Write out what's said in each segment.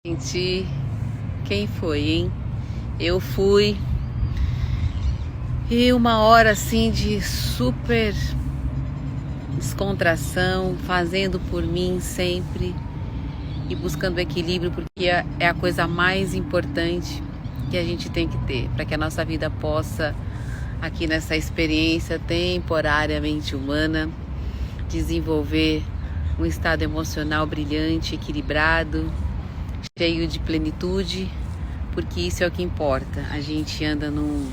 Gente, quem foi, hein? Eu fui. E uma hora assim de super descontração, fazendo por mim sempre e buscando equilíbrio, porque é a coisa mais importante que a gente tem que ter para que a nossa vida possa, aqui nessa experiência temporariamente humana, desenvolver um estado emocional brilhante, equilibrado, cheio de plenitude, porque isso é o que importa. A gente anda num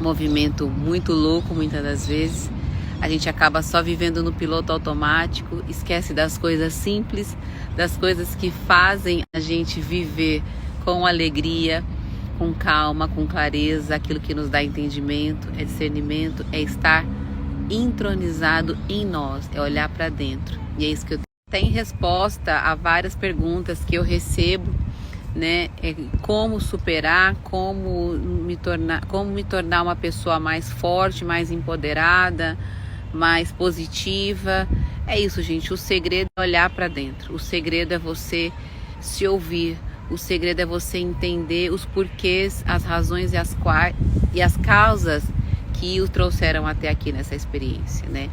movimento muito louco muitas das vezes, a gente acaba só vivendo no piloto automático, esquece das coisas simples, das coisas que fazem a gente viver com alegria, com calma, com clareza, aquilo que nos dá entendimento, é discernimento, é estar entronizado em nós, é olhar para dentro. E é isso que eu tenho resposta a várias perguntas que eu recebo, né? Como superar, como me tornar uma pessoa mais forte, mais empoderada, mais positiva. É isso, gente. O segredo é olhar para dentro. O segredo é você se ouvir. O segredo é você entender os porquês, as razões e as causas que o trouxeram até aqui nessa experiência, né?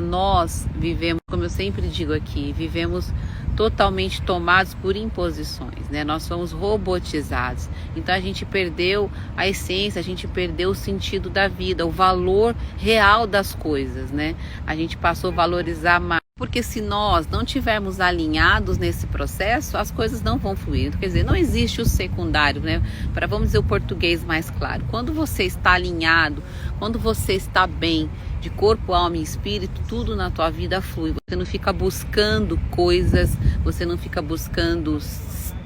Nós vivemos, como eu sempre digo aqui, vivemos totalmente tomados por imposições, né? Nós somos robotizados. Então a gente perdeu a essência, a gente perdeu o sentido da vida, o valor real das coisas, né? A gente passou a valorizar mais. Porque se nós não tivermos alinhados nesse processo, as coisas não vão fluir. Quer dizer, não existe o secundário, né? Vamos dizer o português mais claro. Quando você está alinhado, quando você está bem, de corpo, alma e espírito, tudo na tua vida flui. Você não fica buscando coisas, você não fica buscando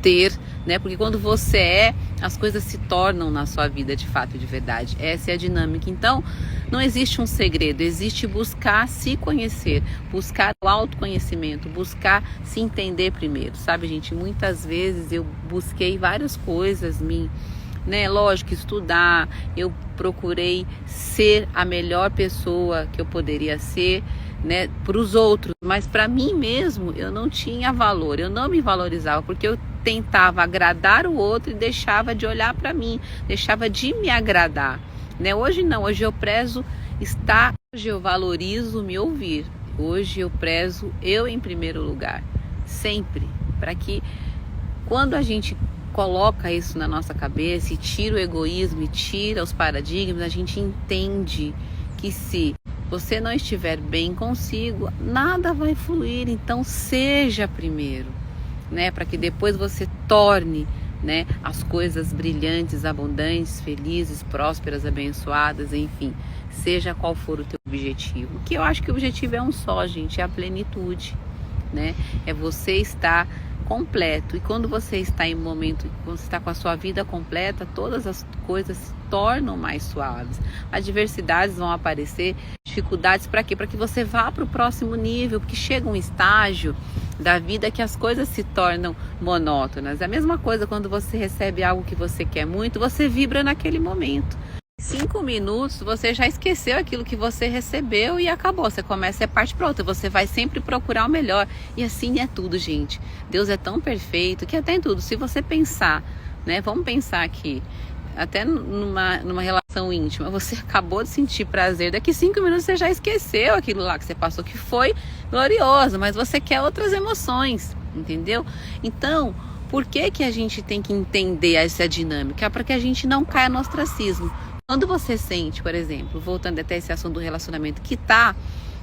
ter, né? Porque quando você as coisas se tornam na sua vida de fato e de verdade. Essa é a dinâmica. Então, não existe um segredo, existe buscar se conhecer, buscar o autoconhecimento, buscar se entender primeiro, sabe, gente? Muitas vezes eu busquei várias coisas, né? Lógico, estudar, eu procurei ser a melhor pessoa que eu poderia ser, né, para os outros, mas para mim mesmo eu não tinha valor, eu não me valorizava, porque eu tentava agradar o outro e deixava de olhar para mim, deixava de me agradar, né? Hoje não, hoje eu prezo estar, hoje eu valorizo me ouvir, hoje eu prezo eu em primeiro lugar, sempre, para que quando a gente coloca isso na nossa cabeça e tira o egoísmo e tira os paradigmas, a gente entende que se você não estiver bem consigo, nada vai fluir. Então seja primeiro, né, para que depois você torne, né, as coisas brilhantes, abundantes, felizes, prósperas, abençoadas, enfim, seja qual for o teu objetivo. Que eu acho que o objetivo é um só, gente, é a plenitude, né? É você estar completo. E quando você está em momento, quando você está com a sua vida completa, todas as coisas se tornam mais suaves. Adversidades vão aparecer, dificuldades para quê? Para que você vá para o próximo nível, porque chega um estágio da vida que as coisas se tornam monótonas. É a mesma coisa quando você recebe algo que você quer muito, você vibra naquele momento. 5 minutos você já esqueceu aquilo que você recebeu e acabou, você começa a parte para outra, você vai sempre procurar o melhor, e assim é tudo, gente. Deus é tão perfeito que até em tudo, se você pensar, né, vamos pensar aqui, até numa relação íntima, você acabou de sentir prazer, daqui 5 minutos você já esqueceu aquilo lá que você passou, que foi glorioso, mas você quer outras emoções, entendeu? Então, por que a gente tem que entender essa dinâmica? Para que a gente não caia no ostracismo. Quando você sente, por exemplo, voltando até esse assunto do relacionamento, que tá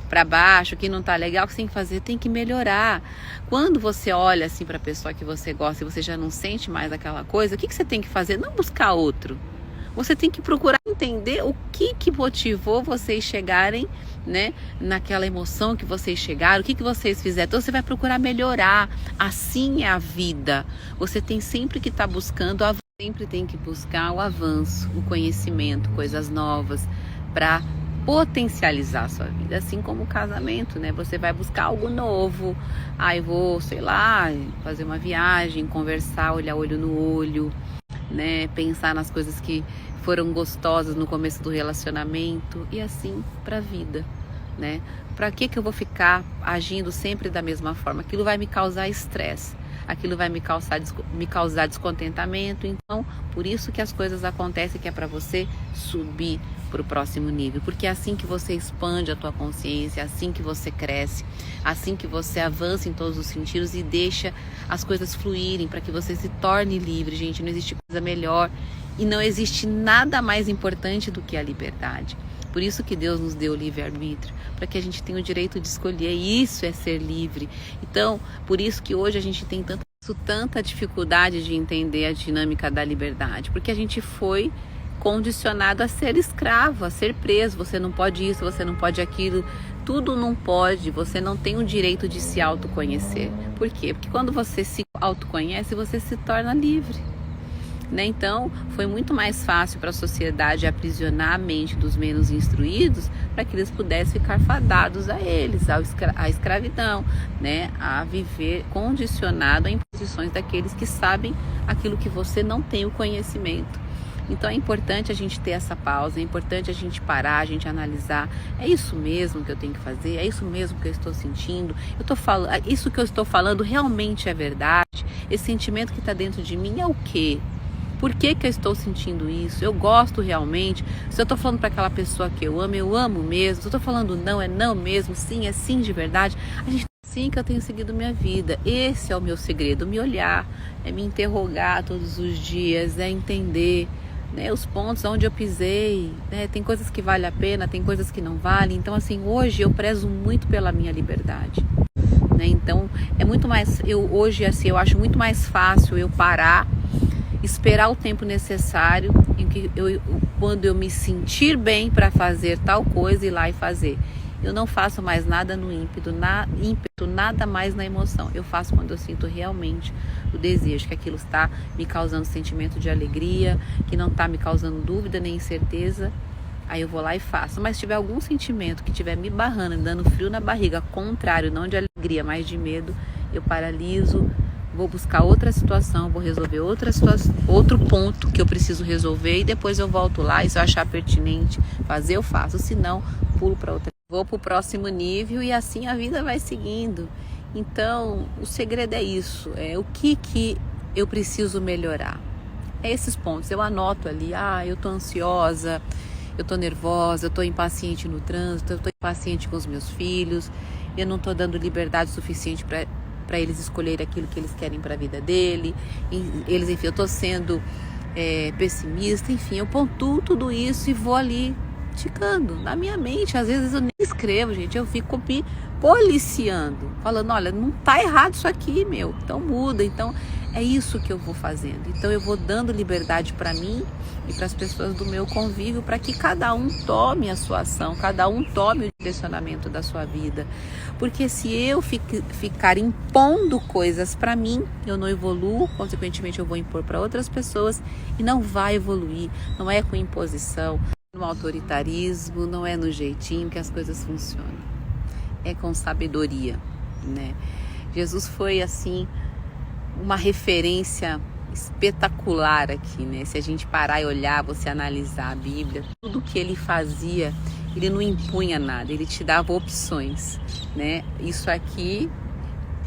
para baixo, que não tá legal, o que você tem que fazer? Tem que melhorar. Quando você olha assim para a pessoa que você gosta e você já não sente mais aquela coisa, o que você tem que fazer? Não buscar outro. Você tem que procurar entender o que motivou vocês chegarem, né, naquela emoção que vocês chegaram, o que vocês fizeram. Então você vai procurar melhorar. Assim é a vida. Você tem sempre que estar buscando sempre tem que buscar o avanço, o conhecimento, coisas novas, para potencializar a sua vida, assim como o casamento, né? Você vai buscar algo novo, eu vou, sei lá, fazer uma viagem, conversar, olhar olho no olho, né? Pensar nas coisas que foram gostosas no começo do relacionamento e assim para a vida, né? Para que eu vou ficar agindo sempre da mesma forma? Aquilo vai me causar estresse. aquilo vai me causar descontentamento. Então, por isso que as coisas acontecem, que é para você subir para o próximo nível, porque é assim que você expande a tua consciência, é assim que você cresce, assim que você avança em todos os sentidos e deixa as coisas fluírem para que você se torne livre. Gente, não existe coisa melhor e não existe nada mais importante do que a liberdade. Por isso que Deus nos deu o livre-arbítrio, para que a gente tenha o direito de escolher. Isso é ser livre. Então, por isso que hoje a gente tem tanta dificuldade de entender a dinâmica da liberdade, porque a gente foi condicionado a ser escravo, a ser preso. Você não pode isso, você não pode aquilo, tudo não pode. Você não tem o direito de se autoconhecer. Por quê? Porque quando você se autoconhece, você se torna livre, né? Então, foi muito mais fácil para a sociedade aprisionar a mente dos menos instruídos para que eles pudessem ficar fadados a eles, à escravidão, né? A viver condicionado a imposições daqueles que sabem aquilo que você não tem o conhecimento. Então é importante a gente ter essa pausa, é importante a gente parar, a gente analisar, é isso mesmo que eu tenho que fazer, é isso mesmo que eu estou sentindo, isso que eu estou falando realmente é verdade, esse sentimento que está dentro de mim é o quê? Por que eu estou sentindo isso? Eu gosto realmente? Se eu estou falando para aquela pessoa que eu amo mesmo? Se eu estou falando não, é não mesmo? Sim, é sim de verdade? A gente assim que eu tenho seguido minha vida. Esse é o meu segredo, me olhar, é me interrogar todos os dias, é entender, né, os pontos onde eu pisei, né, tem coisas que valem a pena, tem coisas que não valem. Então assim, hoje eu prezo muito pela minha liberdade, né? Então é muito mais, hoje assim, eu acho muito mais fácil eu parar, esperar o tempo necessário em que quando eu me sentir bem para fazer tal coisa, ir lá e fazer. Eu não faço mais nada no ímpeto, nada mais na emoção. Eu faço quando eu sinto realmente o desejo, que aquilo está me causando sentimento de alegria, que não está me causando dúvida nem incerteza. Aí eu vou lá e faço. Mas se tiver algum sentimento que estiver me barrando, me dando frio na barriga, contrário, não de alegria, mas de medo, eu paraliso, vou buscar outra situação, vou resolver outro ponto que eu preciso resolver e depois eu volto lá e se eu achar pertinente fazer, eu faço. Se não, pulo para outra. Vou para o próximo nível e assim a vida vai seguindo. Então, o segredo é isso, é o que eu preciso melhorar. É esses pontos, eu anoto ali, eu tô ansiosa, eu tô nervosa, eu tô impaciente no trânsito, eu tô impaciente com os meus filhos, eu não tô dando liberdade suficiente para eles escolherem aquilo que eles querem para a vida enfim, eu tô sendo pessimista, enfim, eu pontuo tudo isso e vou ali ticando na minha mente. Às vezes eu nem escrevo, gente, eu fico me policiando, falando, olha, não tá errado isso aqui, meu, então muda. Então é isso que eu vou fazendo. Então eu vou dando liberdade para mim e para as pessoas do meu convívio, para que cada um tome a sua ação, cada um tome o direcionamento da sua vida. Porque se eu ficar impondo coisas para mim, eu não evoluo, consequentemente eu vou impor para outras pessoas e não vai evoluir. Não é com imposição, no autoritarismo, não é no jeitinho que as coisas funcionam. É com sabedoria, né? Jesus foi assim uma referência espetacular aqui, né? Se a gente parar e olhar, você analisar a Bíblia, tudo que ele fazia, ele não impunha nada, ele te dava opções, né? Isso aqui,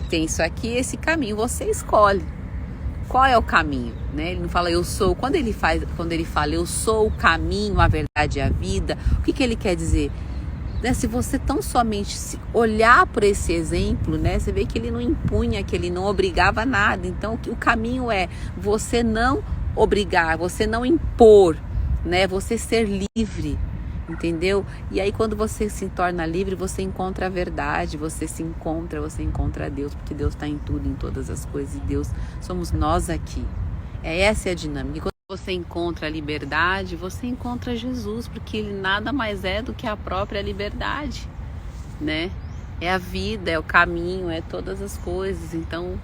tem isso aqui, esse caminho, você escolhe. Qual é o caminho, né? Ele não fala eu sou, quando ele fala eu sou o caminho, a verdade e a vida, o que ele quer dizer? Né? Se você tão somente olhar por esse exemplo, né? Você vê que ele não impunha, que ele não obrigava a nada. Então o caminho é você não obrigar, você não impor, né? Você ser livre, entendeu? E aí quando você se torna livre, você encontra a verdade, você encontra Deus, porque Deus está em tudo, em todas as coisas, e Deus somos nós aqui. Essa é a dinâmica. E quando você encontra a liberdade, você encontra Jesus, porque ele nada mais é do que a própria liberdade, né? É a vida, é o caminho, é todas as coisas. Então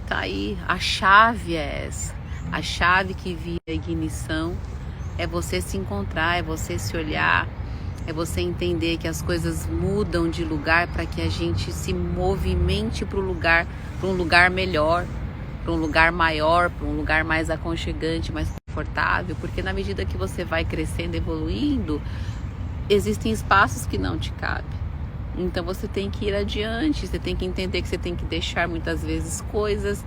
tá aí, a chave é essa, a chave que vira a ignição. É você se encontrar, é você se olhar, é você entender que as coisas mudam de lugar para que a gente se movimente para um lugar melhor, para um lugar maior, para um lugar mais aconchegante, mais confortável, porque na medida que você vai crescendo, evoluindo, existem espaços que não te cabem, Então você tem que ir adiante, você tem que entender que você tem que deixar muitas vezes coisas,